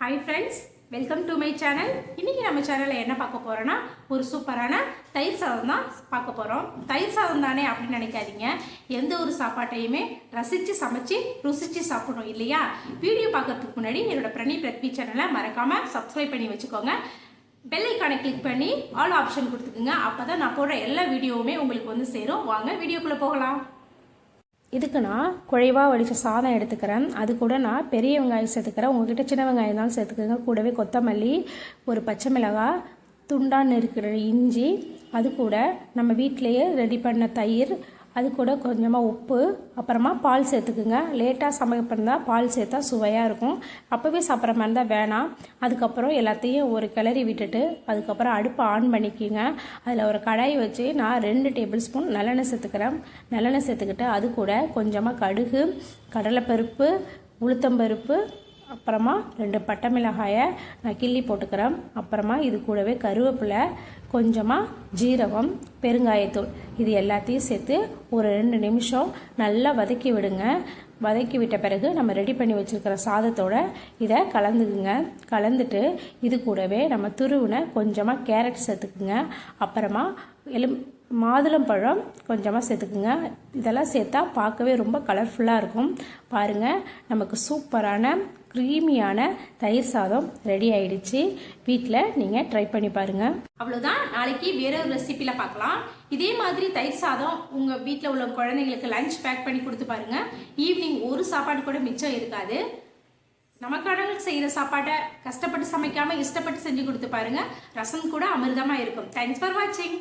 Hi friends, welcome to my channel. இன்றைக்கி நம்ம சேனலில் என்ன பார்க்க போகிறோன்னா ஒரு சூப்பரான தயிர் சாதம் தான் பார்க்க போகிறோம். தயிர் சாதம் தானே அப்படின்னு நினைக்காதீங்க. எந்த ஒரு சாப்பாட்டையுமே ரசித்து சமைச்சு ருசித்து சாப்பிடணும் இல்லையா? வீடியோ பார்க்கறதுக்கு முன்னாடி என்னோட பிரணி சேனலை மறக்காமல் சப்ஸ்கிரைப் பண்ணி வச்சுக்கோங்க. பெல் ஐக்கானை கிளிக் பண்ணி ஆல் ஆப்ஷன் கொடுத்துக்குங்க. அப்போ தான் நான் போடுற எல்லா வீடியோவுமே உங்களுக்கு வந்து சேரும். வாங்க வீடியோக்குள்ளே போகலாம். இதுக்கு நான் குழைவாக வடித்த சாதம் எடுத்துக்கிறேன். அது கூட நான் பெரிய வெங்காயம் சேர்த்துக்கிறேன். உங்கள்கிட்ட சின்ன வெங்காயம் தான் சேர்த்துக்கோங்க. கூடவே கொத்தமல்லி, ஒரு பச்சை மிளகாய், துண்டான்னு இருக்கிற இஞ்சி, அது கூட நம்ம வீட்டிலையே ரெடி பண்ண தயிர், அது கூட கொஞ்சமாக உப்பு, அப்புறமா பால் சேர்த்துக்குங்க. லேட்டாக சமைப்பா பால் சேர்த்தா சுவையாக இருக்கும். அப்போவே சாப்பிட்ற மாதிரி இருந்தால் வேணாம். அதுக்கப்புறம் எல்லாத்தையும் ஒரு கிளறி விட்டுட்டு அதுக்கப்புறம் அடுப்பை ஆன் பண்ணிக்கிங்க. அதில் ஒரு கடாய் வச்சு நான் 2 டேபிள் ஸ்பூன் நல்லெண்ணெய் சேர்த்துக்கிறேன். நல்லெண்ணெய் சேர்த்துக்கிட்டு அது கூட கொஞ்சமாக கடுகு, கடலைப்பருப்பு, உளுத்தம்பருப்பு, அப்புறமா 2 பட்டை மிளகாயை நான் கிள்ளி போட்டுக்கிறேன். அப்புறமா இது கூடவே கருவேப்பிலை, கொஞ்சமாக ஜீரகம், பெருங்காயத்தூள், இது எல்லாத்தையும் சேர்த்து ஒரு 2 நிமிஷம் நல்லா வதக்கி விடுங்க. வதக்கி விட்ட பிறகு நம்ம ரெடி பண்ணி வச்சுருக்கிற சாதத்தோடு இதை கலந்துக்குங்க. கலந்துட்டு இது கூடவே நம்ம துருவின கொஞ்சமாக கேரட் சேர்த்துக்குங்க. அப்புறமா மாதுளம்பழம் கொஞ்சமாக சேர்த்துக்குங்க. இதெல்லாம் சேர்த்தா பார்க்கவே ரொம்ப கலர்ஃபுல்லாக இருக்கும். பாருங்கள், நமக்கு சூப்பரான க்ரீமியான தயிர் சாதம் ரெடி ஆயிடுச்சு. வீட்டில் நீங்கள் ட்ரை பண்ணி பாருங்கள். அவ்வளோதான். நாளைக்கு வேற ஒரு ரெசிபியில் பார்க்கலாம். இதே மாதிரி தயிர் சாதம் உங்கள் வீட்டில் உள்ள குழந்தைங்களுக்கு லஞ்ச் பேக் பண்ணி கொடுத்து பாருங்கள். ஈவினிங் ஒரு சாப்பாடு கூட மிச்சம் இருக்காது. நமக்கானவங்களுக்கு செய்கிற சாப்பாட்டை கஷ்டப்பட்டு சமைக்காமல் இஷ்டப்பட்டு செஞ்சு கொடுத்து பாருங்கள். ரசம் கூட அமிர்தமாக இருக்கும். தேங்க்ஸ் ஃபார் வாட்சிங்.